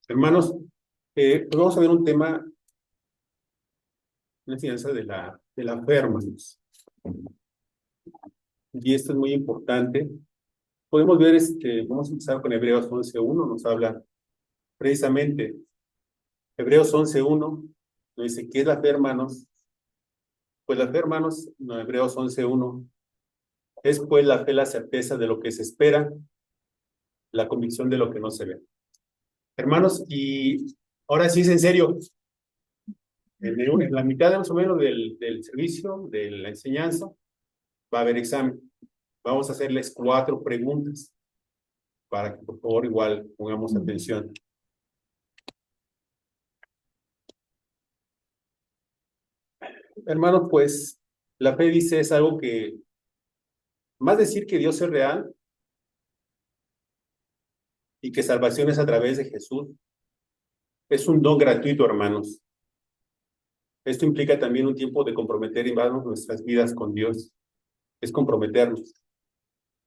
Hermanos, pues vamos a ver un tema, una enseñanza de la fe, hermanos. Y esto es muy importante. Podemos ver, vamos a empezar con Hebreos 11:1, nos habla precisamente, Hebreos 11:1, nos dice, ¿qué es la fe, hermanos? Pues la fe, hermanos, no, Hebreos 11:1, es pues la fe la certeza de lo que se espera, la convicción de lo que no se ve. Hermanos, y ahora sí es en serio, en la mitad más o menos del servicio, de la enseñanza, va a haber examen. Vamos a hacerles 4 preguntas para que por favor igual pongamos atención. Hermanos, pues la fe dice es algo que, más decir que Dios es real y que salvación es a través de Jesús, es un don gratuito, hermanos. Esto implica también un tiempo de comprometer y darnos nuestras vidas con Dios. Es comprometernos.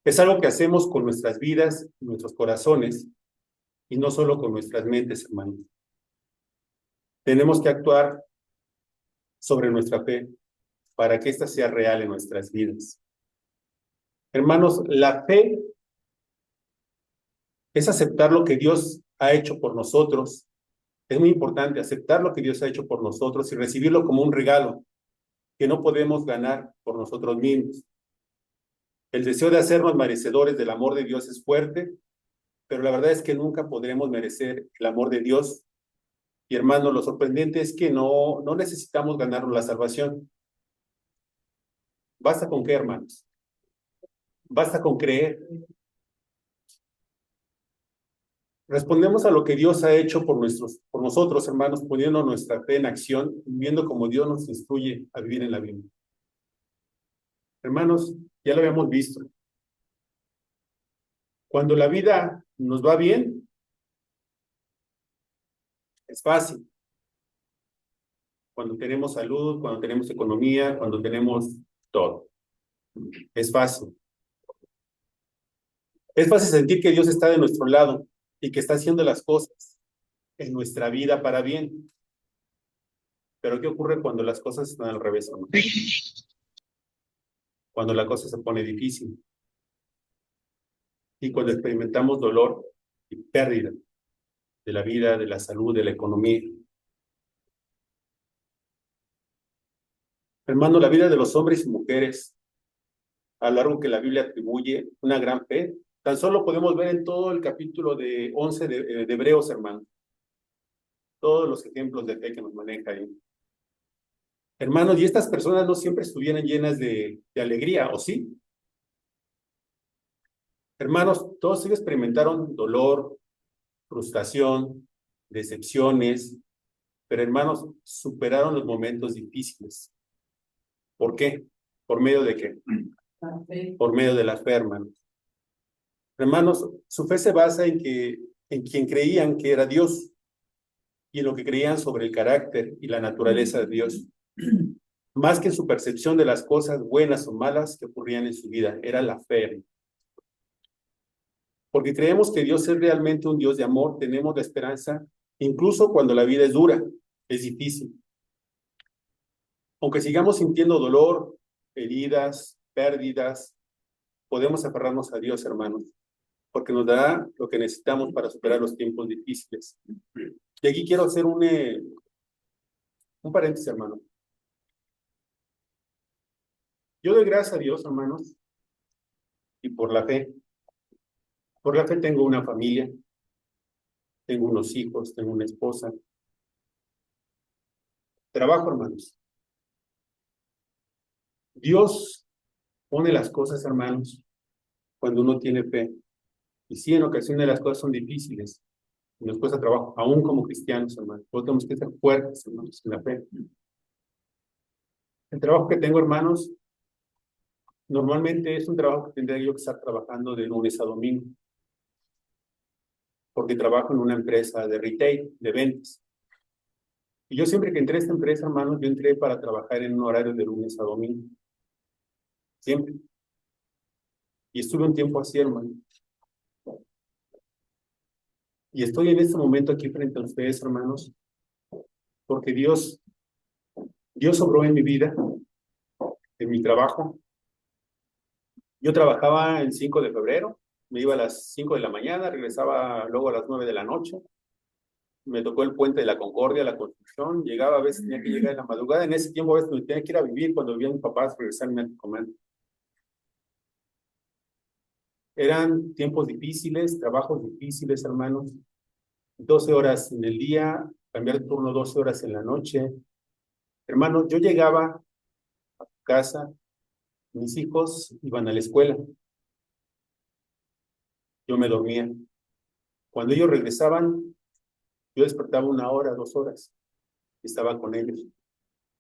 Es algo que hacemos con nuestras vidas, nuestros corazones, y no solo con nuestras mentes, hermanos. Tenemos que actuar sobre nuestra fe para que ésta sea real en nuestras vidas. Hermanos, la fe es aceptar lo que Dios ha hecho por nosotros. Es muy importante aceptar lo que Dios ha hecho por nosotros y recibirlo como un regalo que no podemos ganar por nosotros mismos. El deseo de hacernos merecedores del amor de Dios es fuerte, pero la verdad es que nunca podremos merecer el amor de Dios. Y hermanos, lo sorprendente es que no necesitamos ganarnos la salvación. ¿Basta con qué, hermanos? Basta con creer. Respondemos a lo que Dios ha hecho por nosotros, hermanos, poniendo nuestra fe en acción, viendo cómo Dios nos instruye a vivir en la vida. Hermanos, ya lo habíamos visto. Cuando la vida nos va bien, es fácil. Cuando tenemos salud, cuando tenemos economía, cuando tenemos todo. Es fácil. Es fácil sentir que Dios está de nuestro lado y que está haciendo las cosas en nuestra vida para bien. Pero ¿qué ocurre cuando las cosas están al revés, hermano? Cuando la cosa se pone difícil y cuando experimentamos dolor y pérdida de la vida, de la salud, de la economía. Hermano, la vida de los hombres y mujeres, a lo largo que la Biblia atribuye una gran fe, tan solo podemos ver en todo el capítulo de 11 de Hebreos, hermano, todos los ejemplos de fe que nos maneja ahí. Hermanos, y estas personas no siempre estuvieran llenas de alegría, ¿o sí? Hermanos, todos ellos experimentaron dolor, frustración, decepciones, pero hermanos, superaron los momentos difíciles. ¿Por qué? ¿Por medio de qué? Por medio de la fe, hermanos. Hermanos, su fe se basa en quien creían que era Dios y en lo que creían sobre el carácter y la naturaleza de Dios, más que en su percepción de las cosas buenas o malas que ocurrían en su vida, era la fe. Porque creemos que Dios es realmente un Dios de amor, tenemos la esperanza, incluso cuando la vida es dura, es difícil. Aunque sigamos sintiendo dolor, heridas, pérdidas, podemos aferrarnos a Dios, hermanos, porque nos dará lo que necesitamos para superar los tiempos difíciles. Y aquí quiero hacer un paréntesis, hermano. Yo doy gracias a Dios, hermanos, y por la fe. Por la fe tengo una familia, tengo unos hijos, tengo una esposa. Trabajo, hermanos. Dios pone las cosas, hermanos, cuando uno tiene fe. Y sí, en ocasiones las cosas son difíciles. Y nos cuesta trabajo, aún como cristianos, hermanos. Nosotros tenemos que ser fuertes, hermanos, en la fe. El trabajo que tengo, hermanos, normalmente es un trabajo que tendría yo que estar trabajando de lunes a domingo, porque trabajo en una empresa de retail, de ventas. Y yo siempre que entré a esta empresa, hermanos, yo entré para trabajar en un horario de lunes a domingo. Siempre. Y estuve un tiempo así, hermano. Y estoy en este momento aquí frente a ustedes, hermanos, porque Dios obró en mi vida, en mi trabajo. Yo trabajaba el 5 de febrero, me iba a las 5 de la mañana, regresaba luego a las 9 de la noche. Me tocó el puente de la Concordia, la construcción, llegaba, a veces tenía que llegar en la madrugada. En ese tiempo a veces me tenía que ir a vivir cuando vivían mis papás, regresarme a comer. Eran tiempos difíciles, trabajos difíciles, hermanos. 12 horas en el día, cambiar de turno 12 horas en la noche. Hermanos, yo llegaba a casa, mis hijos iban a la escuela, yo me dormía. Cuando ellos regresaban, yo despertaba 1 hora, 2 horas, y estaba con ellos.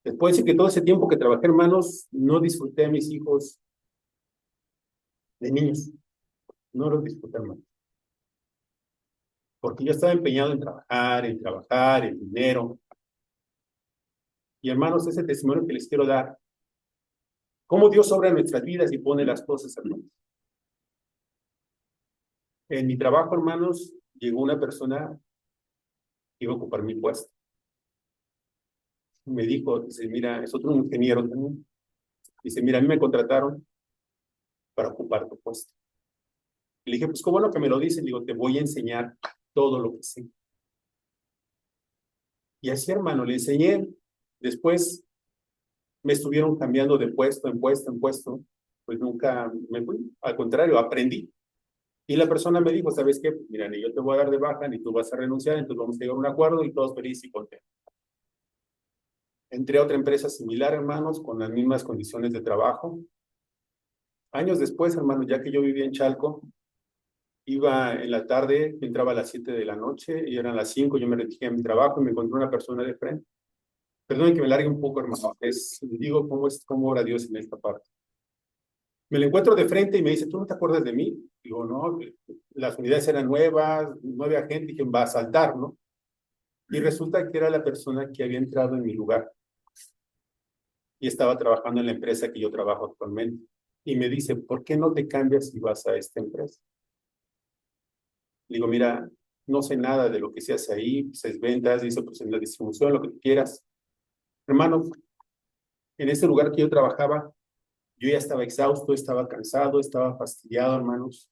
Después de que todo ese tiempo que trabajé, hermanos, no disfruté a mis hijos de niños, no los disfruté, hermanos, porque yo estaba empeñado en trabajar, en dinero. Y hermanos, ese testimonio que les quiero dar, cómo Dios obra en nuestras vidas y pone las cosas, hermanos. En mi trabajo, hermanos, llegó una persona que iba a ocupar mi puesto. Me dijo, dice, mira, es otro ingeniero también. Dice, mira, a mí me contrataron para ocupar tu puesto. Y le dije, pues, ¿cómo no que me lo dicen? Digo, te voy a enseñar todo lo que sé. Y así, hermano, le enseñé. Después me estuvieron cambiando de puesto en puesto en puesto. Pues nunca me fui. Al contrario, aprendí. Y la persona me dijo, ¿sabes qué? Pues, mira, ni yo te voy a dar de baja, ni tú vas a renunciar, entonces vamos a llegar a un acuerdo y todos felices y contentos. Entré a otra empresa similar, hermanos, con las mismas condiciones de trabajo. Años después, hermanos, ya que yo vivía en Chalco, iba en la tarde, entraba a las 7 de la noche y eran las 5, yo me retiré a mi trabajo y me encontré una persona de frente. Perdonen que me largue un poco, hermano, digo cómo obra Dios en esta parte. Me lo encuentro de frente y me dice, ¿tú no te acuerdas de mí? Digo, no, las unidades eran nuevas, 9 agentes, dije, va a saltar, ¿no? Y resulta que era la persona que había entrado en mi lugar y estaba trabajando en la empresa que yo trabajo actualmente. Y me dice, ¿por qué no te cambias y vas a esta empresa? Le digo, mira, no sé nada de lo que se hace ahí, pues es ventas, dice, pues en la distribución, lo que tú quieras. Hermano, en ese lugar que yo trabajaba, yo ya estaba exhausto, estaba cansado, estaba fastidiado, hermanos.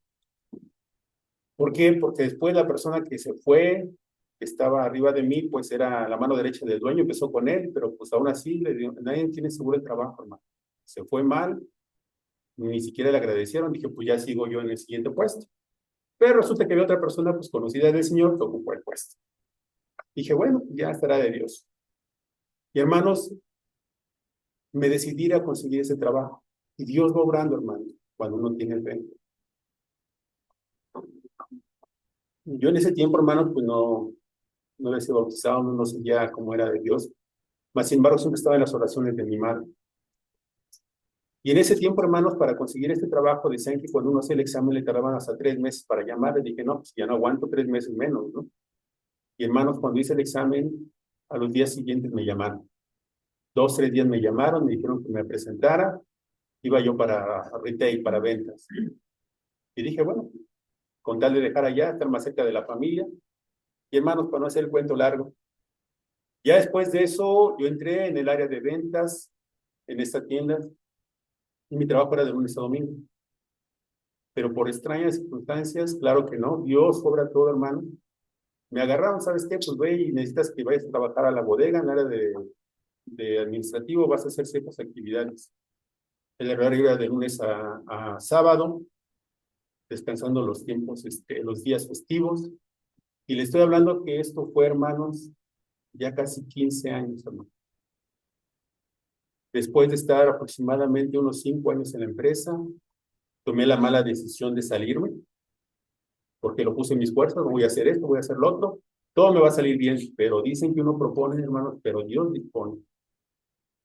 ¿Por qué? Porque después la persona que se fue, que estaba arriba de mí, pues era la mano derecha del dueño, empezó con él, pero pues aún así le dio, nadie tiene seguro el trabajo, hermano. Se fue mal, ni siquiera le agradecieron, dije, pues ya sigo yo en el siguiente puesto. Pero resulta que había otra persona, pues conocida del Señor, que ocupó el puesto. Dije, bueno, ya estará de Dios. Y hermanos, me decidí a conseguir ese trabajo. Y Dios va obrando, hermano, cuando uno tiene fe. Yo en ese tiempo, hermano, pues no había sido bautizado, no sabía cómo era de Dios. Mas, sin embargo, siempre estaba en las oraciones de mi madre. Y en ese tiempo, hermanos, para conseguir este trabajo, decían que cuando uno hacía el examen le tardaban hasta 3 meses para llamar. Le dije, no, pues ya no aguanto 3 meses menos, ¿no? Y hermanos, cuando hice el examen, a los días siguientes me llamaron. 2, 3 días me llamaron, me dijeron que me presentara. Iba yo para retail, para ventas. Y dije, bueno, con tal de dejar allá, estar más cerca de la familia. Y hermanos, para no hacer el cuento largo, ya después de eso, yo entré en el área de ventas en esta tienda y mi trabajo era de lunes a domingo. Pero por extrañas circunstancias, claro que no, Dios obra todo, hermano. Me agarraron, ¿sabes qué? Pues ve y necesitas que vayas a trabajar a la bodega en el área de administrativo, vas a hacer ciertas actividades. El horario era de lunes a sábado, descansando los tiempos, los días festivos. Y le estoy hablando que esto fue, hermanos, ya casi 15 años, hermano. Después de estar aproximadamente unos 5 años en la empresa, tomé la mala decisión de salirme, porque lo puse en mis fuerzas, voy a hacer esto, voy a hacer lo otro, todo me va a salir bien, pero dicen que uno propone, hermanos, pero Dios dispone.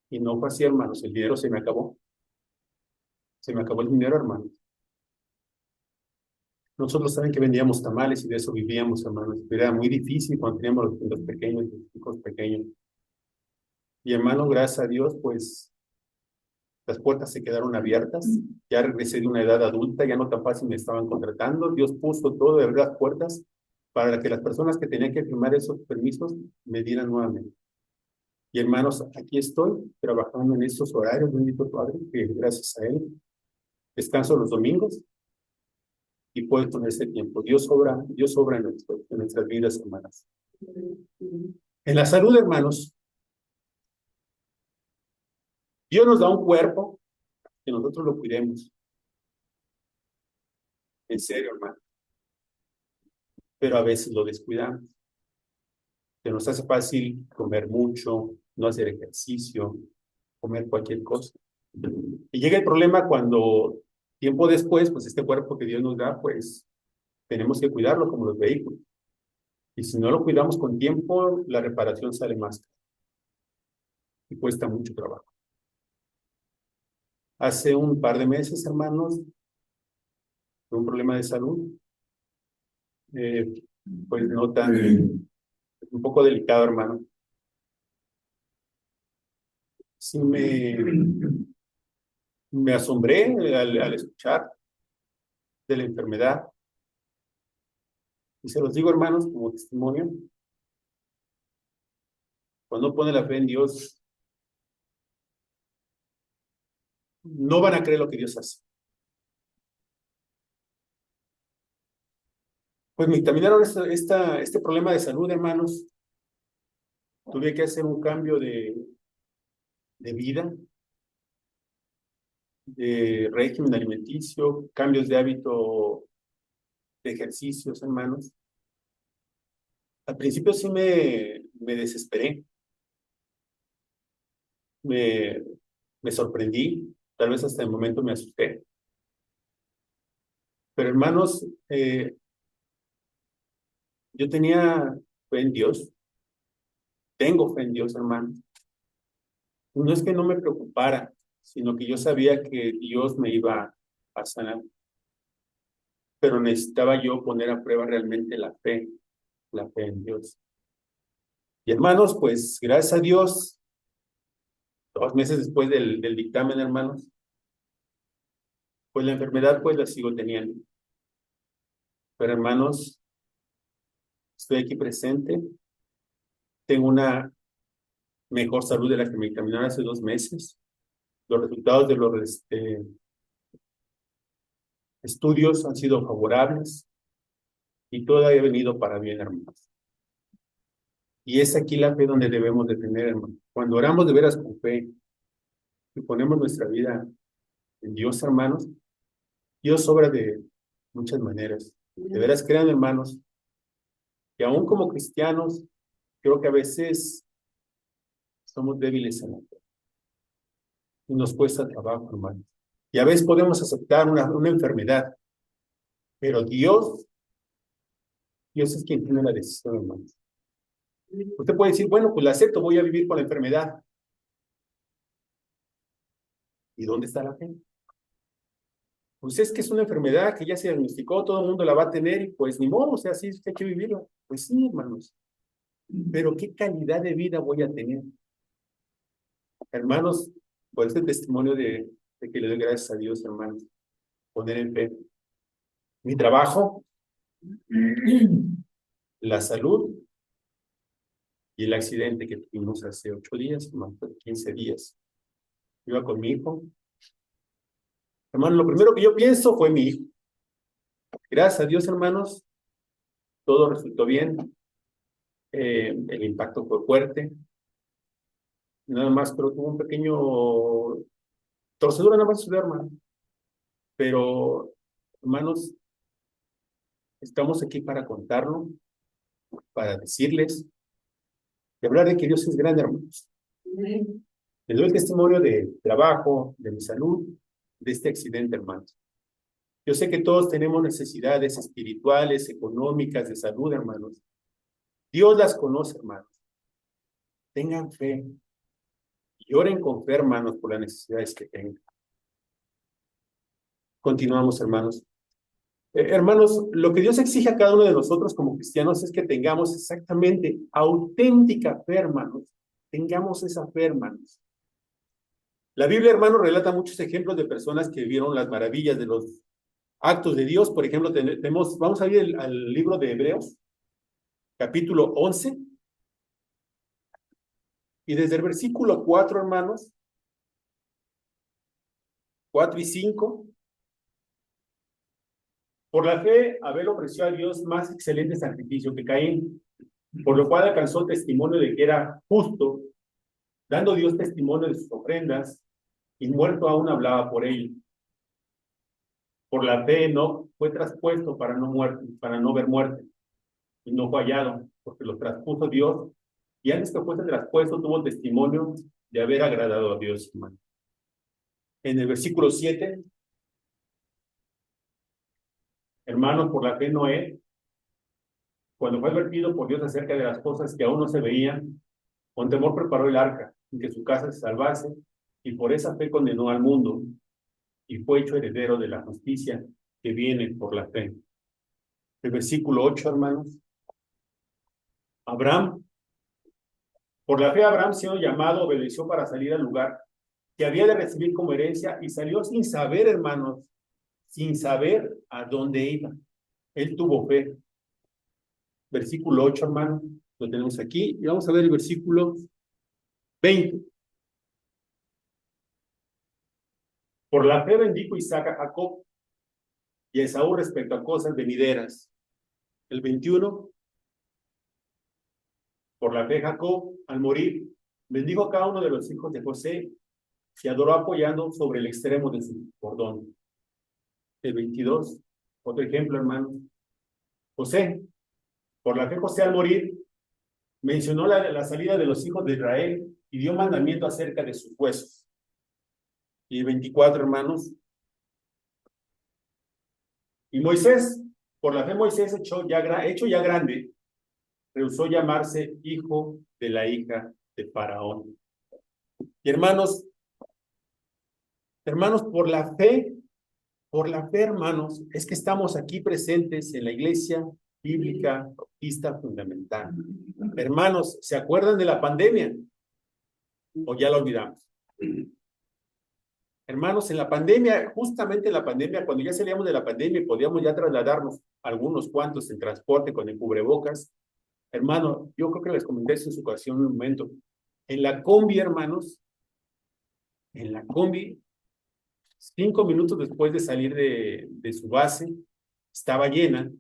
Y no fue así, hermanos, el dinero se me acabó el dinero, hermanos. Nosotros saben que vendíamos tamales y de eso vivíamos, hermanos. Era muy difícil cuando teníamos los pequeños, los hijos pequeños. Y hermano, gracias a Dios, pues las puertas se quedaron abiertas. Ya regresé de una edad adulta, ya no tan fácil me estaban contratando. Dios puso todo de abrir las puertas para que las personas que tenían que firmar esos permisos me dieran nuevamente. Y hermanos, aquí estoy trabajando en estos horarios, bendito Padre, que gracias a Él descanso los domingos y puedo tener este tiempo. Dios obra en nuestras vidas, hermanas. En la salud, hermanos, Dios nos da un cuerpo que nosotros lo cuidemos. En serio, hermano. Pero a veces lo descuidamos. Se nos hace fácil comer mucho, no hacer ejercicio, comer cualquier cosa. Y llega el problema cuando tiempo después, pues este cuerpo que Dios nos da, pues tenemos que cuidarlo como los vehículos. Y si no lo cuidamos con tiempo, la reparación sale más cara y cuesta mucho trabajo. Hace un par de meses, hermanos, tuve un problema de salud, pues no tan, un poco delicado, hermano. Sí me asombré al escuchar de la enfermedad. Y se los digo, hermanos, como testimonio, cuando pone la fe en Dios, no van a creer lo que Dios hace. Pues me dictaminaron este problema de salud, hermanos. Tuve que hacer un cambio de vida, de régimen alimenticio, cambios de hábito de ejercicios, hermanos. Al principio sí me desesperé, me sorprendí, tal vez hasta el momento me asusté. Pero hermanos, yo tenía fe en Dios, tengo fe en Dios, hermanos. No es que no me preocupara, sino que yo sabía que Dios me iba a sanar. Pero necesitaba yo poner a prueba realmente la fe en Dios. Y hermanos, pues gracias a Dios, 2 meses después del dictamen, hermanos, pues la enfermedad pues la sigo teniendo. Pero hermanos, estoy aquí presente, tengo una mejor salud de la que me encaminaron hace 2 meses. Los resultados de los estudios han sido favorables y todo ha venido para bien, hermanos. Y es aquí la fe donde debemos de tener, hermanos. Cuando oramos de veras con fe y ponemos nuestra vida en Dios, hermanos, Dios obra de muchas maneras. De veras crean, hermanos, que aún como cristianos, creo que a veces somos débiles en la fe. Y nos cuesta trabajo, hermanos. Y a veces podemos aceptar una enfermedad, pero Dios es quien tiene la decisión, hermanos. Usted puede decir, bueno, pues la acepto, voy a vivir con la enfermedad. ¿Y dónde está la fe? Pues es que es una enfermedad que ya se diagnosticó, todo el mundo la va a tener y pues ni modo, o sea, sí, hay que vivirla. Pues sí, hermanos. Pero ¿qué calidad de vida voy a tener? Hermanos, por este testimonio de que le doy gracias a Dios, hermanos, poner en fe mi trabajo, la salud y el accidente que tuvimos hace 8 días, más de 15 días. Iba con mi hijo. Hermano, lo primero que yo pienso fue mi hijo. Gracias a Dios, hermanos, todo resultó bien. El impacto fue fuerte. Nada más, pero tuvo un pequeño torcedura, nada más su hermano. Pero, hermanos, estamos aquí para contarlo, para decirles, de hablar de que Dios es grande, hermanos. Les doy el testimonio de trabajo, de mi salud, de este accidente, hermanos. Yo sé que todos tenemos necesidades espirituales, económicas, de salud, hermanos. Dios las conoce, hermanos. Tengan fe y oren con fe, hermanos, por las necesidades que tengan. Continuamos, hermanos. Hermanos, lo que Dios exige a cada uno de nosotros como cristianos es que tengamos exactamente auténtica fe, hermanos. Tengamos esa fe, hermanos. La Biblia, hermanos, relata muchos ejemplos de personas que vieron las maravillas de los actos de Dios. Por ejemplo, vamos a ir al libro de Hebreos. capítulo 11, y desde el versículo 4, hermanos, 4 y 5, por la fe, Abel ofreció a Dios más excelente sacrificio que Caín, por lo cual alcanzó testimonio de que era justo, dando Dios testimonio de sus ofrendas, y muerto aún hablaba por ello. Por la fe no fue traspuesto para no ver muerte, y no fue hallado, porque lo traspuso Dios, y antes que fuese traspuesto tuvo testimonio de haber agradado a Dios, hermano. En el versículo 7, hermanos, por la fe Noé, cuando fue advertido por Dios acerca de las cosas que aún no se veían, con temor preparó el arca, en que su casa se salvase, y por esa fe condenó al mundo, y fue hecho heredero de la justicia que viene por la fe. El versículo 8, hermanos. Abraham, por la fe Abraham, siendo llamado, obedeció para salir al lugar que había de recibir como herencia, y salió sin saber, hermanos, sin saber a dónde iba. Él tuvo fe. Versículo 8, hermano, lo tenemos aquí, y vamos a ver el versículo 20. Por la fe bendijo Isaac a Jacob y a Esaú respecto a cosas venideras. El 21, por la fe Jacob, al morir, bendijo a cada uno de los hijos de José y adoró apoyando sobre el extremo de su cordón. El 22, otro ejemplo, hermano. José, por la fe José al morir, mencionó la salida de los hijos de Israel y dio mandamiento acerca de sus huesos. Y el 24, hermanos. Y Moisés, por la fe Moisés hecho ya grande, rehusó llamarse hijo de la hija de Faraón. Y hermanos, por la fe, hermanos, es que estamos aquí presentes en la iglesia bíblica bautista fundamental. Hermanos, ¿se acuerdan de la pandemia? ¿O ya la olvidamos? Hermanos, en la pandemia, justamente en la pandemia, cuando ya salíamos de la pandemia y podíamos ya trasladarnos algunos cuantos en transporte con el cubrebocas, hermano, yo creo que les comenté eso en su ocasión en un momento. En la combi, hermanos, en la combi, 5 minutos después de salir de su base, estaba llena,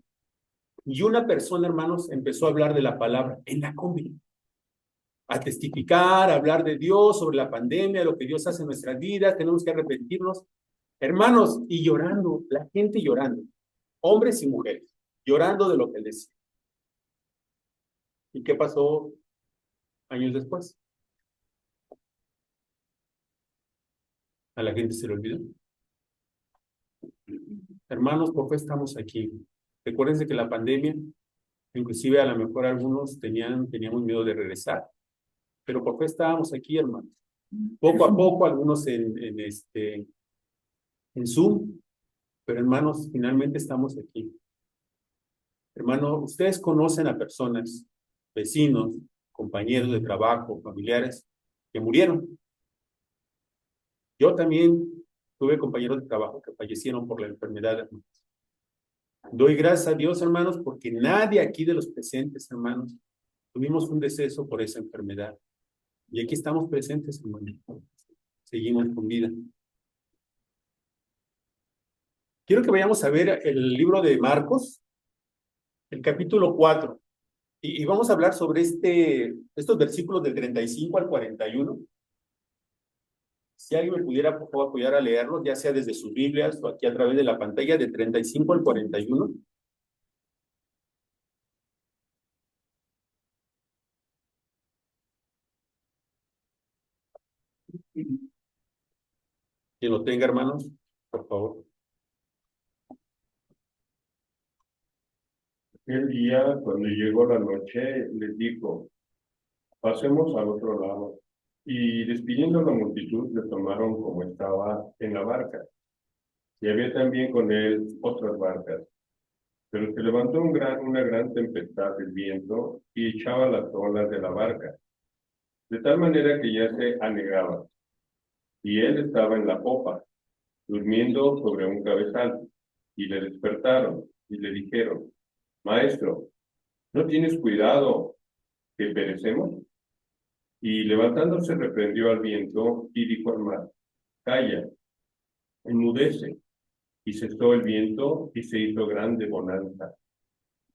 y una persona, hermanos, empezó a hablar de la palabra en la combi, a testificar, a hablar de Dios, sobre la pandemia, lo que Dios hace en nuestras vidas, tenemos que arrepentirnos. Hermanos, y llorando, la gente llorando, hombres y mujeres, llorando de lo que él decía. ¿Y qué pasó años después? A la gente se le olvidó. Hermanos, ¿por qué estamos aquí? Recuérdense que la pandemia, inclusive a lo mejor algunos teníamos miedo de regresar, pero ¿por qué estábamos aquí, hermanos? Poco a poco, algunos en Zoom, pero hermanos, finalmente estamos aquí. Hermano, ustedes conocen a personas, vecinos, compañeros de trabajo, familiares, que murieron. Yo también tuve compañeros de trabajo que fallecieron por la enfermedad, hermanos. Doy gracias a Dios, hermanos, porque nadie aquí de los presentes, hermanos, tuvimos un deceso por esa enfermedad. Y aquí estamos presentes, hermanos. Seguimos con vida. Quiero que vayamos a ver el libro de Marcos, el capítulo 4. Y vamos a hablar sobre estos versículos del 35 al 41. Si alguien me pudiera, por favor, apoyar a leerlos, ya sea desde sus Biblias o aquí a través de la pantalla, del 35 al 41. Quien lo tenga, hermanos, por favor. Aquel día, cuando llegó la noche, les dijo: pasemos al otro lado. Y despidiendo a la multitud, le tomaron como estaba en la barca. Y había también con él otras barcas. Pero se levantó una gran tempestad del viento y echaba las olas de la barca, de tal manera que ya se anegaba. Y él estaba en la popa, durmiendo sobre un cabezal. Y le despertaron y le dijeron: Maestro, ¿No tienes cuidado que perecemos? Y levantándose reprendió al viento y dijo al mar, calla, enmudece. Y cesó el viento y se hizo grande bonanza.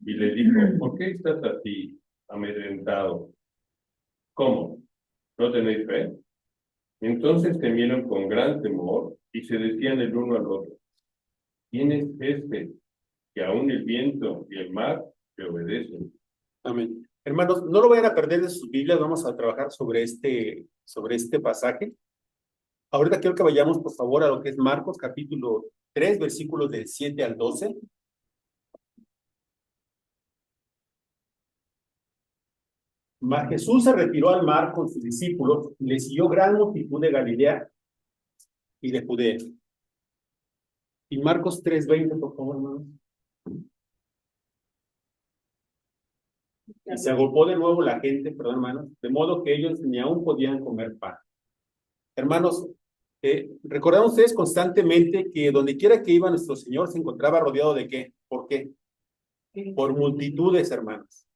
Y le dijo, ¿por qué estás así amedrentado? ¿Cómo? ¿No tenéis fe? Entonces temieron con gran temor y se decían el uno al otro, ¿quién es este que aún el viento y el mar le obedecen? Amén. Hermanos, no lo vayan a perder de sus Biblias, vamos a trabajar sobre este pasaje. Ahorita quiero que vayamos, por favor, a lo que es Marcos, capítulo 3, versículos del 7 al 12. Jesús se retiró al mar con sus discípulos y le siguió gran multitud de Galilea y de Judea. Y Marcos 3:20, por favor, hermanos. Y se agolpó de nuevo la gente, perdón, hermanos, de modo que ellos ni aún podían comer pan. Hermanos, recordaron ustedes constantemente que donde quiera que iba nuestro Señor se encontraba rodeado de ¿qué? ¿Por qué? Por multitudes, hermanos,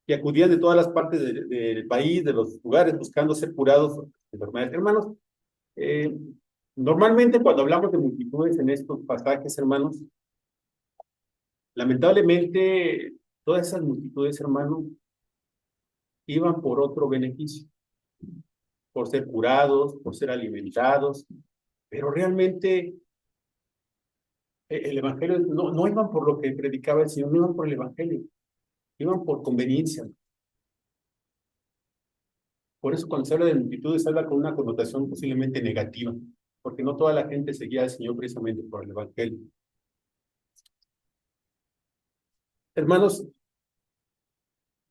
que acudían de todas las partes del país, de los lugares, buscando ser curados de enfermedades. Hermanos, eh, normalmente cuando hablamos de multitudes en estos pasajes, hermanos, lamentablemente todas esas multitudes, hermanos, iban por otro beneficio, por ser curados, por ser alimentados, pero realmente el evangelio no iban por lo que predicaba el Señor, no iban por el evangelio, iban por conveniencia. Por eso cuando se habla de multitudes se habla con una connotación posiblemente negativa, porque no toda la gente seguía al Señor precisamente por el evangelio. Hermanos,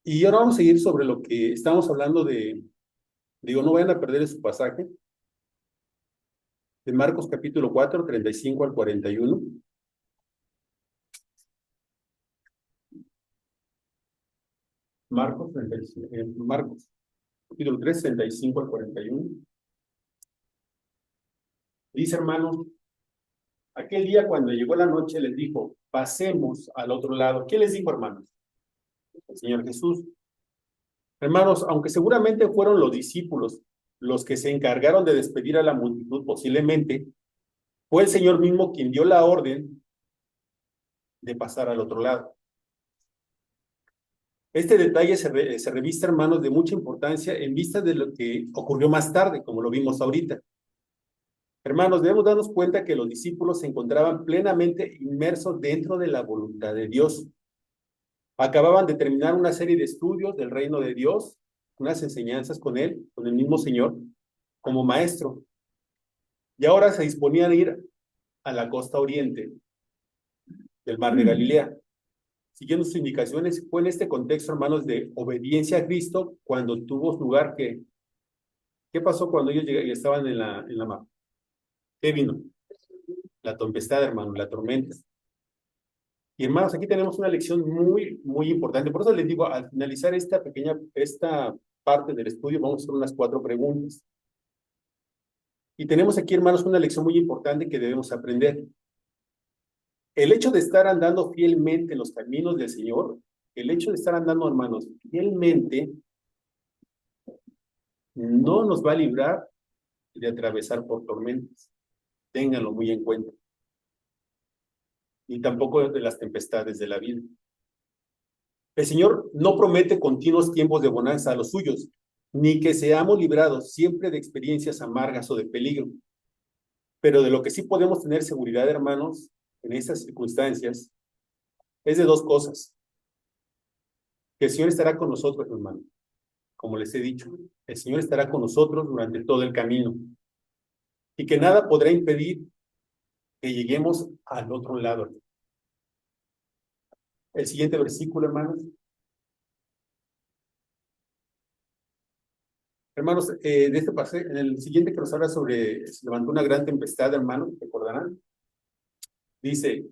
y ahora vamos a seguir sobre lo que estamos hablando digo, no vayan a perder su pasaje, de Marcos capítulo 4, 35 al 41. Marcos, capítulo 3, 35 al 41. Dice, hermanos, aquel día cuando llegó la noche les dijo, pasemos al otro lado. ¿Qué les dijo, hermanos? El Señor Jesús. Hermanos, aunque seguramente fueron los discípulos los que se encargaron de despedir a la multitud, posiblemente, fue el Señor mismo quien dio la orden de pasar al otro lado. Este detalle se revista, hermanos, de mucha importancia en vista de lo que ocurrió más tarde, como lo vimos ahorita. Hermanos, debemos darnos cuenta que los discípulos se encontraban plenamente inmersos dentro de la voluntad de Dios. Acababan de terminar una serie de estudios del reino de Dios, unas enseñanzas con él, con el mismo Señor, como maestro. Y ahora se disponían a ir a la costa oriente del mar de Galilea. Siguiendo sus indicaciones, fue en este contexto, hermanos, de obediencia a Cristo, cuando tuvo lugar que, ¿qué pasó cuando ellos estaban en la mar? ¿Qué vino? La tempestad, hermano, la tormenta. Y hermanos, aquí tenemos una lección muy, muy importante. Por eso les digo, al finalizar esta parte del estudio, vamos a hacer unas 4 preguntas. Y tenemos aquí, hermanos, una lección muy importante que debemos aprender. El hecho de estar andando fielmente en los caminos del Señor, el hecho de estar andando, hermanos, fielmente, no nos va a librar de atravesar por tormentas. Ténganlo muy en cuenta. Ni tampoco de las tempestades de la vida. El Señor no promete continuos tiempos de bonanza a los suyos, ni que seamos librados siempre de experiencias amargas o de peligro. Pero de lo que sí podemos tener seguridad, hermanos, en estas circunstancias, es de 2 cosas. Que el Señor estará con nosotros, hermanos. Como les he dicho, el Señor estará con nosotros durante todo el camino. Y que nada podrá impedir que lleguemos al otro lado. El siguiente versículo, hermanos. Hermanos, de este pasaje, en el siguiente que nos habla sobre, se levantó una gran tempestad, hermanos, recordarán. Dice,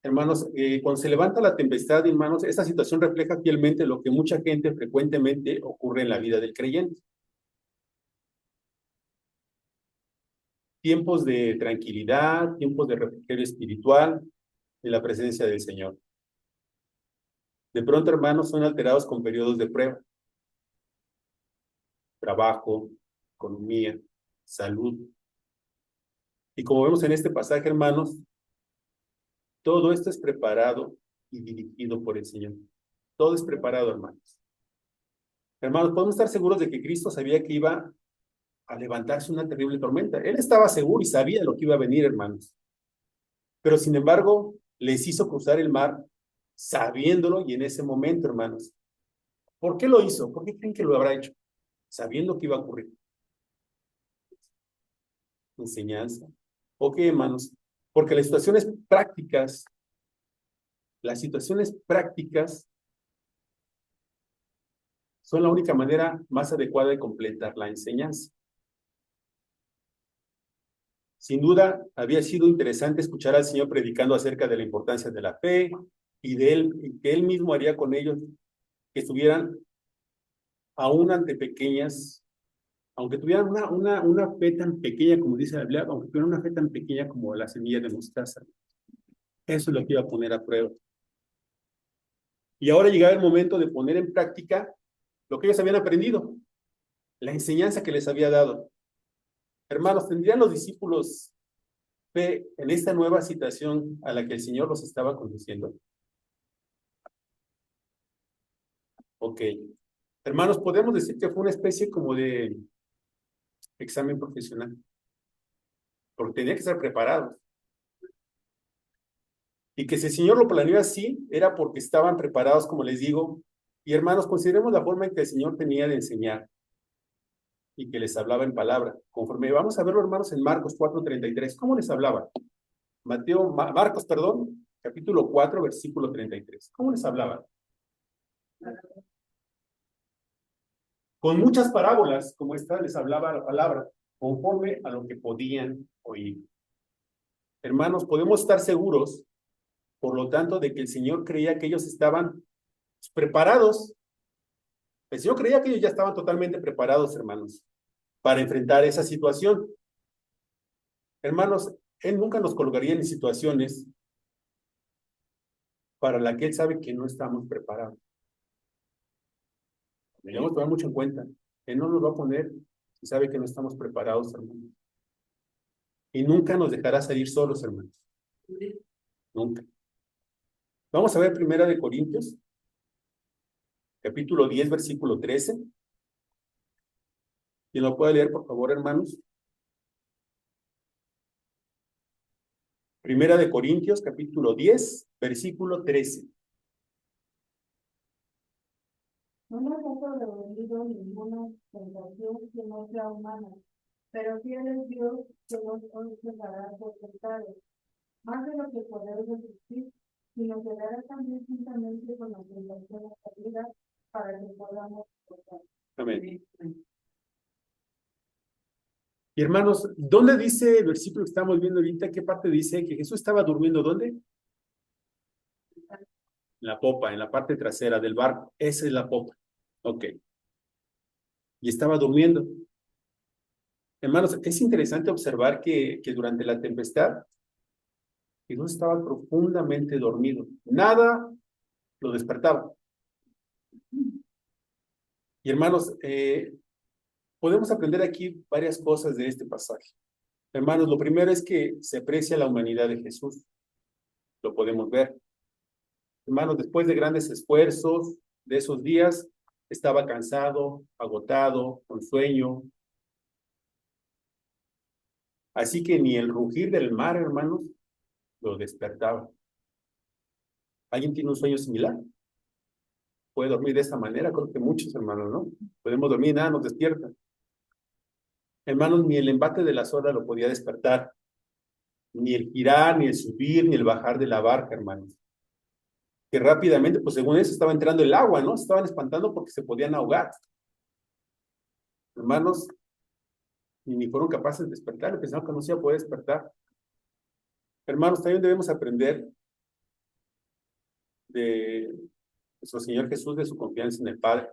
hermanos, cuando se levanta la tempestad, hermanos, esta situación refleja fielmente lo que mucha gente frecuentemente ocurre en la vida del creyente. Tiempos de tranquilidad, tiempos de refrigerio espiritual, en la presencia del Señor. De pronto, hermanos, son alterados con periodos de prueba. Trabajo, economía, salud. Y como vemos en este pasaje, hermanos, todo esto es preparado y dirigido por el Señor. Todo es preparado, hermanos. Hermanos, podemos estar seguros de que Cristo sabía que iba a levantarse una terrible tormenta. Él estaba seguro y sabía lo que iba a venir, hermanos. Pero sin embargo, les hizo cruzar el mar sabiéndolo y en ese momento, hermanos. ¿Por qué lo hizo? ¿Por qué creen que lo habrá hecho? Sabiendo que iba a ocurrir. Enseñanza. Ok, hermanos, porque las situaciones prácticas son la única manera más adecuada de completar la enseñanza. Sin duda, había sido interesante escuchar al Señor predicando acerca de la importancia de la fe y de él, y que él mismo haría con ellos que estuvieran aún ante pequeñas, aunque tuvieran una fe tan pequeña como dice la Biblia, aunque tuvieran una fe tan pequeña como la semilla de mostaza. Eso es lo que iba a poner a prueba. Y ahora llegaba el momento de poner en práctica lo que ellos habían aprendido, la enseñanza que les había dado. Hermanos, ¿tendrían los discípulos fe en esta nueva situación a la que el Señor los estaba conduciendo? Ok. Hermanos, podemos decir que fue una especie como de examen profesional, porque tenía que estar preparados. Y que si el Señor lo planeó así, era porque estaban preparados, como les digo. Y hermanos, consideremos la forma en que el Señor tenía de enseñar y que les hablaba en palabra. Conforme vamos a verlo, hermanos, en Marcos 4:33. ¿Cómo les hablaba? Marcos, perdón, capítulo 4, versículo 33. ¿Cómo les hablaba? Con muchas parábolas, como esta, les hablaba la palabra, conforme a lo que podían oír. Hermanos, podemos estar seguros, por lo tanto, de que el Señor creía que ellos estaban preparados. El Señor creía que ellos ya estaban totalmente preparados, hermanos, para enfrentar esa situación. Hermanos, Él nunca nos colocaría en situaciones para las que Él sabe que no estamos preparados. Debemos tomar mucho en cuenta. Él no nos va a poner si sabe que no estamos preparados, hermanos. Y nunca nos dejará salir solos, hermanos. Nunca. Vamos a ver Primera de Corintios, capítulo 10, versículo 13. ¿Quién lo puede leer, por favor, hermanos? Primera de Corintios, capítulo 10, versículo 13. No nos ha sobrevenido ninguna tentación que no sea humana, pero fiel es Dios que nos preparará por pecados, más de lo que podemos resistir, sino que dará también juntamente con la tentación a la vida para que podamos soportar. Amén. Y hermanos, ¿dónde dice el versículo que estamos viendo ahorita? ¿Qué parte dice que Jesús estaba durmiendo? ¿Dónde? En la popa, en la parte trasera del barco. Esa es la popa. Ok. Y estaba durmiendo. Hermanos, es interesante observar que durante la tempestad Jesús estaba profundamente dormido. Nada lo despertaba. Y hermanos, podemos aprender aquí varias cosas de este pasaje. Hermanos, lo primero es que se aprecia la humanidad de Jesús. Lo podemos ver. Hermanos, después de grandes esfuerzos de esos días, estaba cansado, agotado, con sueño. Así que ni el rugir del mar, hermanos, lo despertaba. ¿Alguien tiene un sueño similar? Puede dormir de esta manera, creo que muchos, hermanos, ¿no? Podemos dormir y nada nos despierta. Hermanos, ni el embate de las olas lo podía despertar, ni el girar, ni el subir, ni el bajar de la barca, hermanos. Que rápidamente, pues según eso, estaba entrando el agua, ¿no? Se estaban espantando porque se podían ahogar. Hermanos, ni fueron capaces de despertar, pensaban que no se iba a poder despertar. Hermanos, también debemos aprender de nuestro Señor Jesús, de su confianza en el Padre,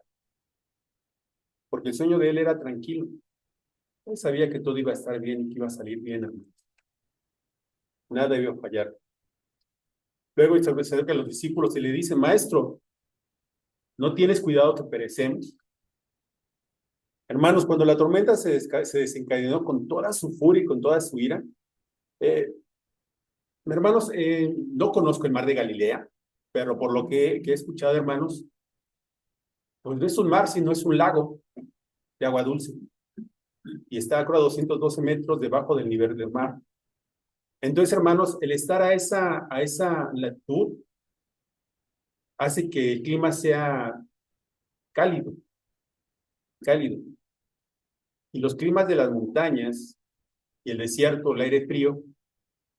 porque el sueño de él era tranquilo. Él sabía que todo iba a estar bien y que iba a salir bien, hermanos. Nada iba a fallar. Luego se acerca a los discípulos y le dice, Maestro, ¿No tienes cuidado que perecemos? Hermanos, cuando la tormenta se desencadenó con toda su furia y con toda su ira, eh, hermanos, no conozco el mar de Galilea, pero por lo que he escuchado, hermanos, pues no es un mar, sino es un lago de agua dulce y está, creo, a 212 metros debajo del nivel del mar. Entonces, hermanos, el estar a esa latitud hace que el clima sea cálido, cálido. Y los climas de las montañas y el desierto, el aire frío,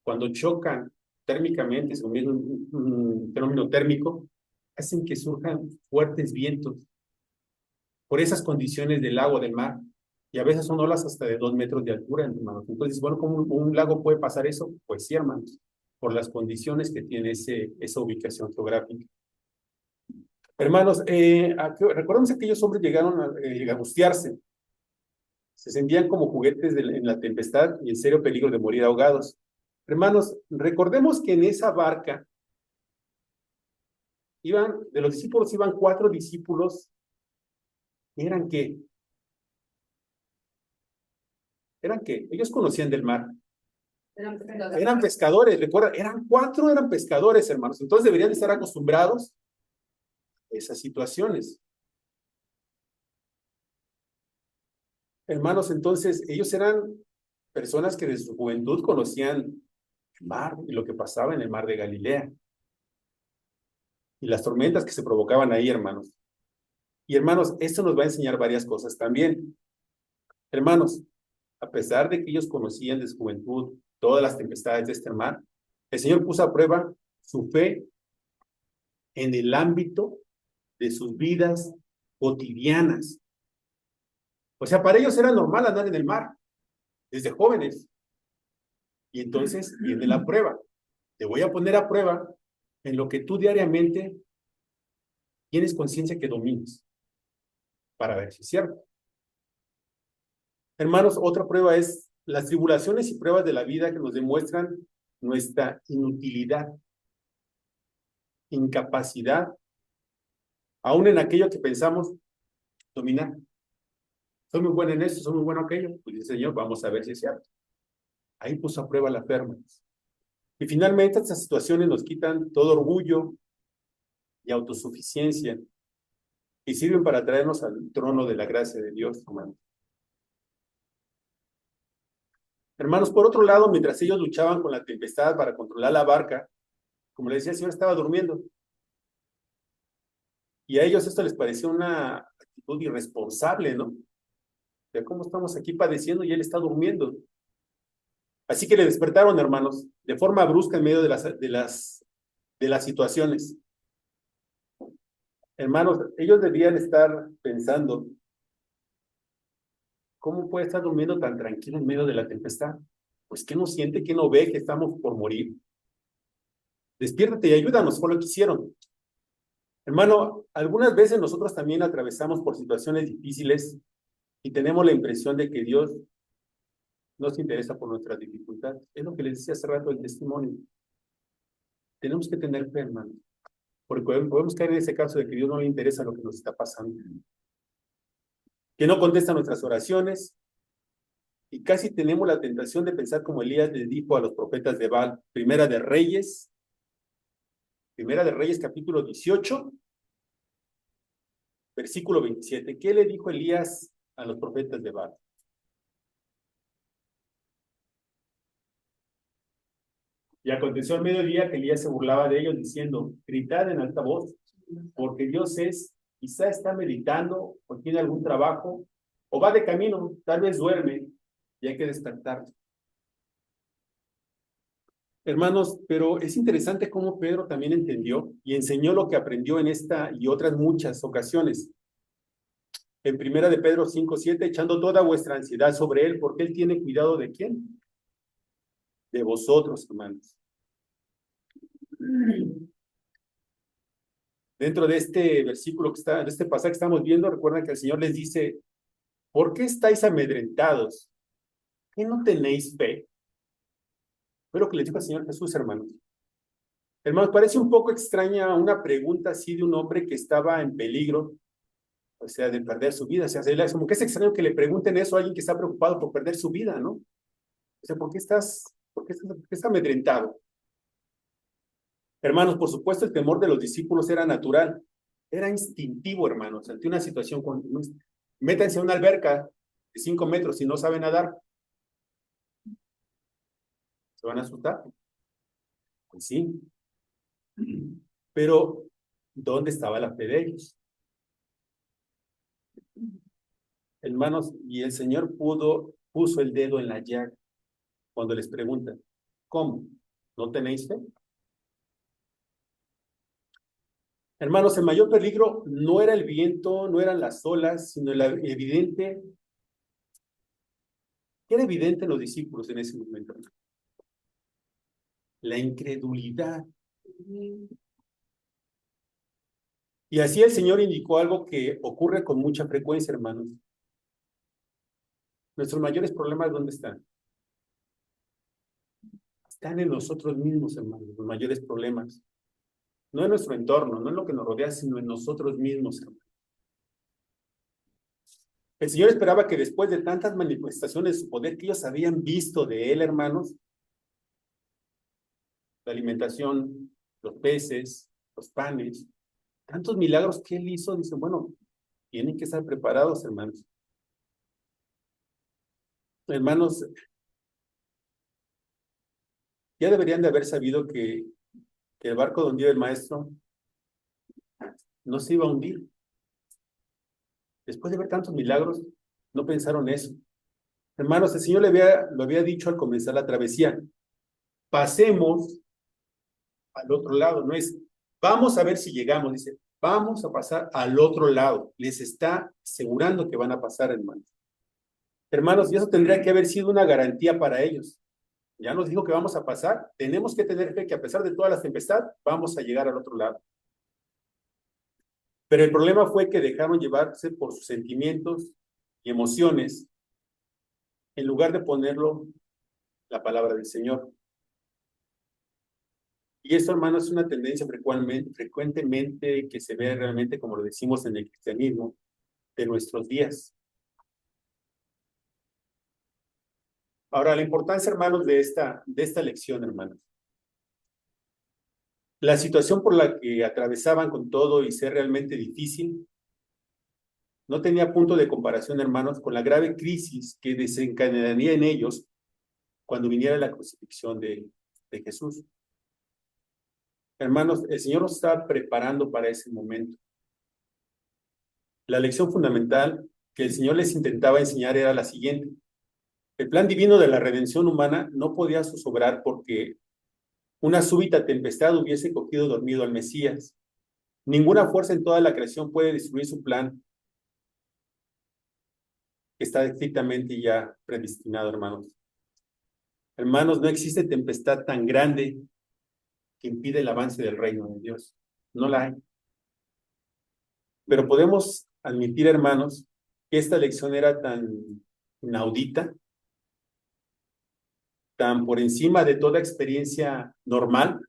cuando chocan térmicamente, es un fenómeno térmico, hacen que surjan fuertes vientos por esas condiciones del agua, del mar. Y a veces son olas hasta de 2 metros de altura, hermanos. Entonces, bueno, ¿cómo un lago puede pasar eso? Pues sí, hermanos, por las condiciones que tiene esa ubicación geográfica. Hermanos, recordemos que aquellos hombres llegaron a angustiarse. Se sentían como juguetes en la tempestad y en serio peligro de morir ahogados. Hermanos, recordemos que en esa barca de los discípulos iban 4 discípulos. ¿Eran qué? ¿Eran qué? Ellos conocían del mar. Eran pescadores, recuerda, eran pescadores, hermanos. Entonces deberían estar acostumbrados a esas situaciones. Hermanos, entonces ellos eran personas que desde su juventud conocían el mar y lo que pasaba en el mar de Galilea. Y las tormentas que se provocaban ahí, hermanos. Y hermanos, esto nos va a enseñar varias cosas también. Hermanos, a pesar de que ellos conocían de su juventud todas las tempestades de este mar, el Señor puso a prueba su fe en el ámbito de sus vidas cotidianas. O sea, para ellos era normal andar en el mar, desde jóvenes. Y entonces viene la prueba. Te voy a poner a prueba en lo que tú diariamente tienes conciencia que dominas, para ver si es cierto. Hermanos, otra prueba es las tribulaciones y pruebas de la vida que nos demuestran nuestra inutilidad, incapacidad, aún en aquello que pensamos dominar. Soy muy bueno en esto, soy muy bueno en aquello. Pues dice el Señor, vamos a ver si es cierto. Ahí puso a prueba la fe, hermanos. Y finalmente estas situaciones nos quitan todo orgullo y autosuficiencia y sirven para traernos al trono de la gracia de Dios, hermanos. Hermanos, por otro lado, mientras ellos luchaban con la tempestad para controlar la barca, como les decía, el Señor estaba durmiendo. Y a ellos esto les pareció una actitud irresponsable, ¿no? De cómo estamos aquí padeciendo y Él está durmiendo. Así que le despertaron, hermanos, de forma brusca en medio de las situaciones. Hermanos, ellos debían estar pensando, ¿cómo puede estar durmiendo tan tranquilo en medio de la tempestad? Pues que no siente, que no ve que estamos por morir. Despiértate y ayúdanos, fue lo que hicieron. Hermano, algunas veces nosotros también atravesamos por situaciones difíciles y tenemos la impresión de que Dios no se interesa por nuestras dificultades. Es lo que les decía hace rato el testimonio. Tenemos que tener fe, hermano, porque podemos caer en ese caso de que Dios no le interesa lo que nos está pasando, que no contesta nuestras oraciones, y casi tenemos la tentación de pensar como Elías le dijo a los profetas de Baal. Primera de Reyes capítulo 18, versículo 27. ¿Qué le dijo Elías a los profetas de Baal? Y aconteció al mediodía que Elías se burlaba de ellos diciendo, gritad en alta voz, porque Dios quizá está meditando o tiene algún trabajo, o va de camino, tal vez duerme, y hay que despertar. Hermanos, pero es interesante cómo Pedro también entendió y enseñó lo que aprendió en esta y otras muchas ocasiones. En primera de Pedro 5:7, echando toda vuestra ansiedad sobre él, porque él tiene cuidado ¿de quién? De vosotros, hermanos. Dentro de este versículo de este pasaje que estamos viendo, recuerdan que el Señor les dice, ¿por qué estáis amedrentados? ¿Qué no tenéis fe? Fue lo que les dijo el Señor Jesús, hermanos. Hermanos, parece un poco extraña una pregunta así de un hombre que estaba en peligro, o sea, de perder su vida. O sea, como que es extraño que le pregunten eso a alguien que está preocupado por perder su vida, ¿no? O sea, por qué está amedrentado? Hermanos, por supuesto, el temor de los discípulos era natural, era instintivo, hermanos, ante una situación con... Métanse a una alberca de 5 metros y no saben nadar, ¿se van a asustar? Pues sí. Pero, ¿dónde estaba la fe de ellos? Hermanos, y el Señor puso el dedo en la llaga cuando les preguntan, ¿cómo? ¿No tenéis fe? Hermanos, el mayor peligro no era el viento, no eran las olas, sino era evidente en los discípulos en ese momento. La incredulidad. Y así el Señor indicó algo que ocurre con mucha frecuencia, hermanos. Nuestros mayores problemas, ¿dónde están? Están en nosotros mismos, hermanos, los mayores problemas. No en nuestro entorno, no en lo que nos rodea, sino en nosotros mismos, hermanos. El Señor esperaba que después de tantas manifestaciones de su poder que ellos habían visto de Él, hermanos, la alimentación, los peces, los panes, tantos milagros que Él hizo, dicen, bueno, tienen que estar preparados, hermanos. Hermanos, ya deberían de haber sabido que el barco donde iba el maestro no se iba a hundir. Después de ver tantos milagros, no pensaron eso. Hermanos, el Señor lo había dicho al comenzar la travesía. Pasemos al otro lado. No es, vamos a ver si llegamos. Dice, vamos a pasar al otro lado. Les está asegurando que van a pasar, hermanos. Hermanos, y eso tendría que haber sido una garantía para ellos. Ya nos dijo que vamos a pasar. Tenemos que tener fe que a pesar de todas las tempestades, vamos a llegar al otro lado. Pero el problema fue que dejaron llevarse por sus sentimientos y emociones en lugar de ponerlo la palabra del Señor. Y eso, hermano, es una tendencia frecuentemente que se ve realmente, como lo decimos en el cristianismo, de nuestros días. Ahora, la importancia, hermanos, de esta lección, hermanos. La situación por la que atravesaban con todo y ser realmente difícil, no tenía punto de comparación, hermanos, con la grave crisis que desencadenaría en ellos cuando viniera la crucifixión de Jesús. Hermanos, el Señor nos está preparando para ese momento. La lección fundamental que el Señor les intentaba enseñar era la siguiente. El plan divino de la redención humana no podía zozobrar porque una súbita tempestad hubiese cogido dormido al Mesías. Ninguna fuerza en toda la creación puede destruir su plan, que está estrictamente ya predestinado, hermanos. Hermanos, no existe tempestad tan grande que impide el avance del reino de Dios. No la hay. Pero podemos admitir, hermanos, que esta lección era tan inaudita, tan por encima de toda experiencia normal,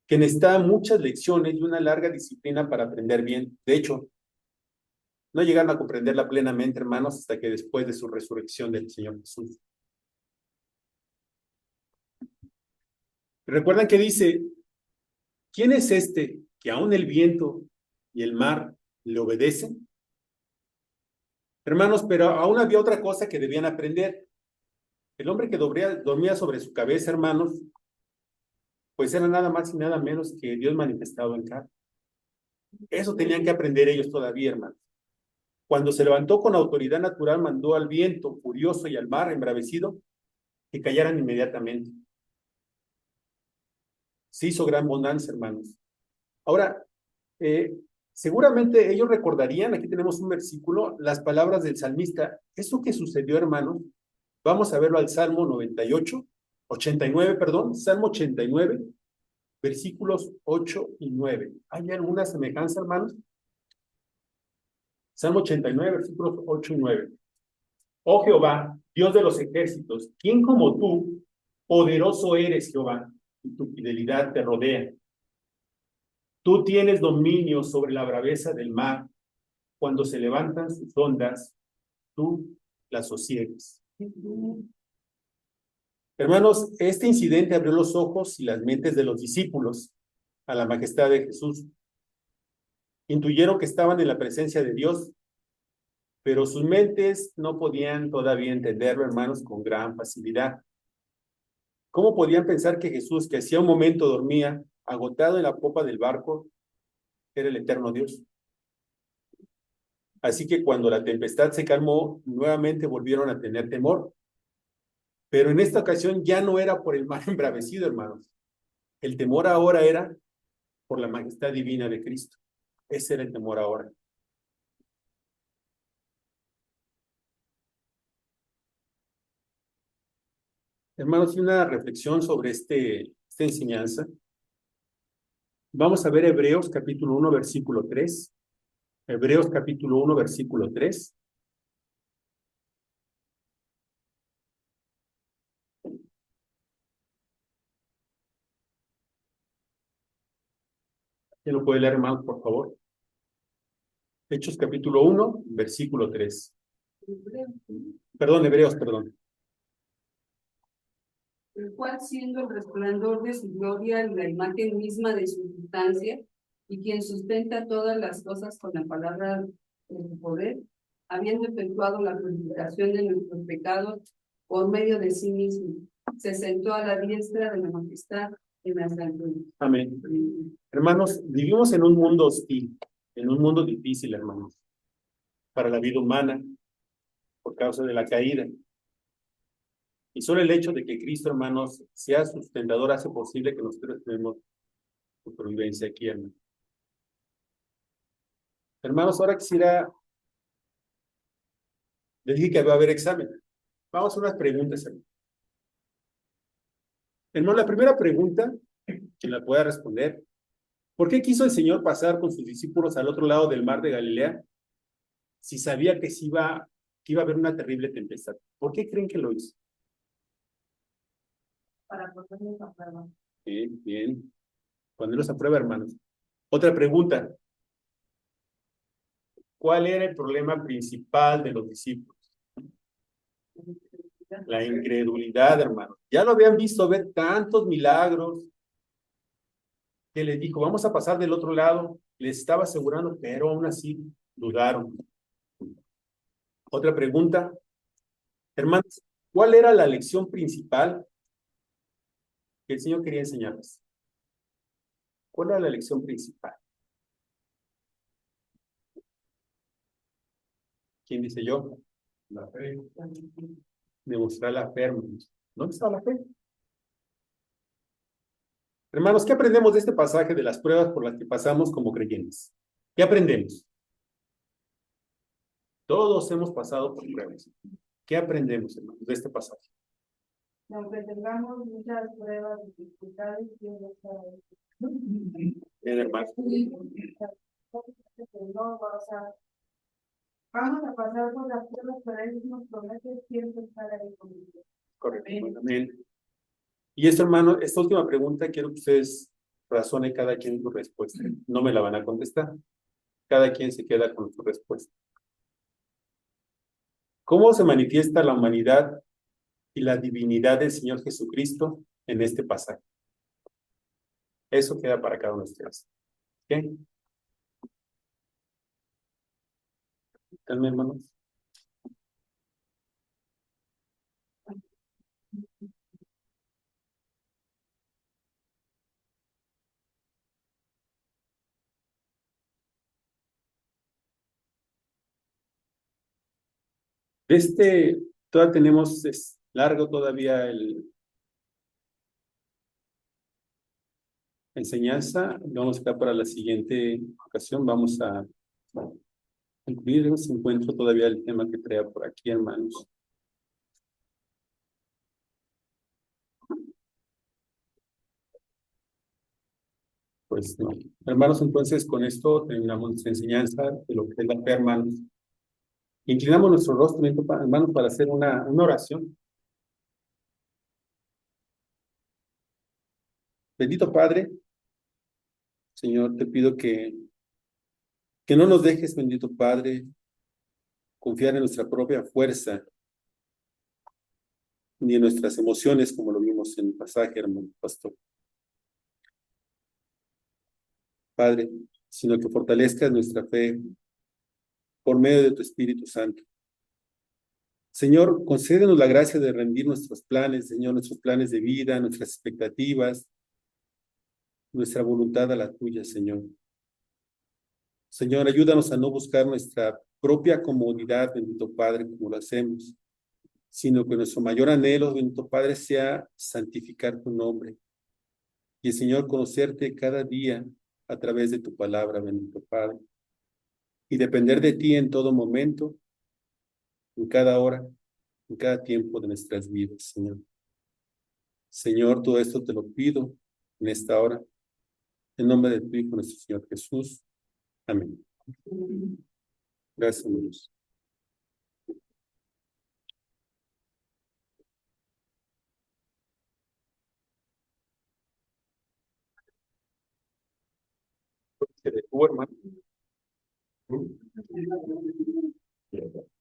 que necesitaba muchas lecciones y una larga disciplina para aprender bien. De hecho, no llegaron a comprenderla plenamente, hermanos, hasta que después de su resurrección del Señor Jesús. ¿Recuerdan que dice, quién es este que aún el viento y el mar le obedecen? Hermanos, pero aún había otra cosa que debían aprender. El hombre que dormía sobre su cabeza, hermanos, pues era nada más y nada menos que Dios manifestado en carne. Eso tenían que aprender ellos todavía, hermanos. Cuando se levantó con autoridad natural, mandó al viento furioso y al mar embravecido que callaran inmediatamente. Se hizo gran bonanza, hermanos. Ahora, seguramente ellos recordarían, aquí tenemos un versículo, las palabras del salmista. Eso que sucedió, hermanos, vamos a verlo al Salmo 89, perdón, Salmo 89, versículos 8 y 9. ¿Hay alguna semejanza, hermanos? Salmo 89, versículos 8 y 9. Oh Jehová, Dios de los ejércitos, ¿quién como tú, poderoso eres, Jehová? y tu fidelidad te rodea. Tú tienes dominio sobre la braveza del mar. Cuando se levantan sus ondas, tú las sosiegas. Hermanos, este incidente abrió los ojos y las mentes de los discípulos a la majestad de Jesús. Intuyeron que estaban en la presencia de Dios, pero sus mentes no podían todavía entenderlo, hermanos, con gran facilidad. ¿Cómo podían pensar que Jesús, que hacía un momento dormía, agotado en la popa del barco, era el eterno Dios? Así que cuando la tempestad se calmó, nuevamente volvieron a tener temor. Pero en esta ocasión ya no era por el mar embravecido, hermanos. El temor ahora era por la majestad divina de Cristo. Ese era el temor ahora. Hermanos, una reflexión sobre esta enseñanza. Vamos a ver Hebreos capítulo 1, versículo 3. Hebreos capítulo 1, versículo 3. ¿Quién lo puede leer, hermanos, por favor? Hechos capítulo 1, versículo 3. Perdón, Hebreos, perdón. El cual siendo el resplandor de su gloria y la imagen misma de su sustancia, y quien sustenta todas las cosas con la palabra de su poder, habiendo efectuado la purificación de nuestros pecados por medio de sí mismo, se sentó a la diestra de la majestad en las alturas. Amén. Hermanos, vivimos en un mundo hostil, en un mundo difícil, hermanos, para la vida humana, por causa de la caída. Y solo el hecho de que Cristo, hermanos, sea sustentador hace posible que nosotros tenemos supervivencia aquí, hermanos. Hermanos, ahora quisiera, les dije que va a haber examen. Vamos a unas preguntas, hermanos. Hermano, la primera pregunta, quien la pueda responder, ¿por qué quiso el Señor pasar con sus discípulos al otro lado del mar de Galilea si sabía que iba a haber una terrible tempestad? ¿Por qué creen que lo hizo? Para ponernos a prueba. Bien, bien. Ponerlos a prueba, hermanos. Otra pregunta. ¿Cuál era el problema principal de los discípulos? La incredulidad, hermanos. Ya lo habían visto ver tantos milagros que les dijo, vamos a pasar del otro lado. Les estaba asegurando, pero aún así dudaron. Otra pregunta. Hermanos, ¿cuál era la lección principal que el Señor quería enseñarles? ¿Cuál era la lección principal? ¿Quién dice yo? La fe. Demostrar la fe, hermanos. ¿Dónde está la fe? Hermanos, ¿qué aprendemos de este pasaje de las pruebas por las que pasamos como creyentes? ¿Qué aprendemos? Todos hemos pasado por pruebas. ¿Qué aprendemos, hermanos, de este pasaje? Aunque tengamos muchas pruebas, dificultades, Dios nos está Bien, hermanos. no, o sea, vamos a pasar por las pruebas, pero Él nos promete siempre estar ahí conmigo. Correcto. Amén. Y esto, hermano, esta última pregunta quiero que ustedes razonen cada quien su respuesta. No me la van a contestar. Cada quien se queda con su respuesta. ¿Cómo se manifiesta la humanidad y la divinidad del Señor Jesucristo en este pasaje? Eso queda para cada uno de ustedes. ¿Ok? Calma, hermanos. Todavía tenemos, es largo todavía enseñanza. Vamos a quedar para la siguiente ocasión. Vamos a concluir. Si encuentro todavía el tema que traía por aquí, hermanos. Pues no. Hermanos, entonces con esto terminamos nuestra enseñanza de lo que es la fe, hermanos. Inclinamos nuestro rostro, hermanos, para hacer una oración. Bendito Padre, Señor, te pido que no nos dejes, bendito Padre, confiar en nuestra propia fuerza, ni en nuestras emociones, como lo vimos en el pasaje, hermano pastor. Padre, sino que fortalezcas nuestra fe por medio de tu Espíritu Santo. Señor, concédenos la gracia de rendir nuestros planes, Señor, nuestros planes de vida, nuestras expectativas, nuestra voluntad a la tuya, Señor. Señor, ayúdanos a no buscar nuestra propia comodidad, bendito Padre, como lo hacemos, sino que nuestro mayor anhelo, bendito Padre, sea santificar tu nombre. Y, Señor, conocerte cada día a través de tu palabra, bendito Padre. Y depender de ti en todo momento, en cada hora, en cada tiempo de nuestras vidas, Señor. Señor, todo esto te lo pido en esta hora, en nombre de tu Hijo, nuestro Señor Jesús. Amén. Gracias, amigos. Tu hermano. Sí.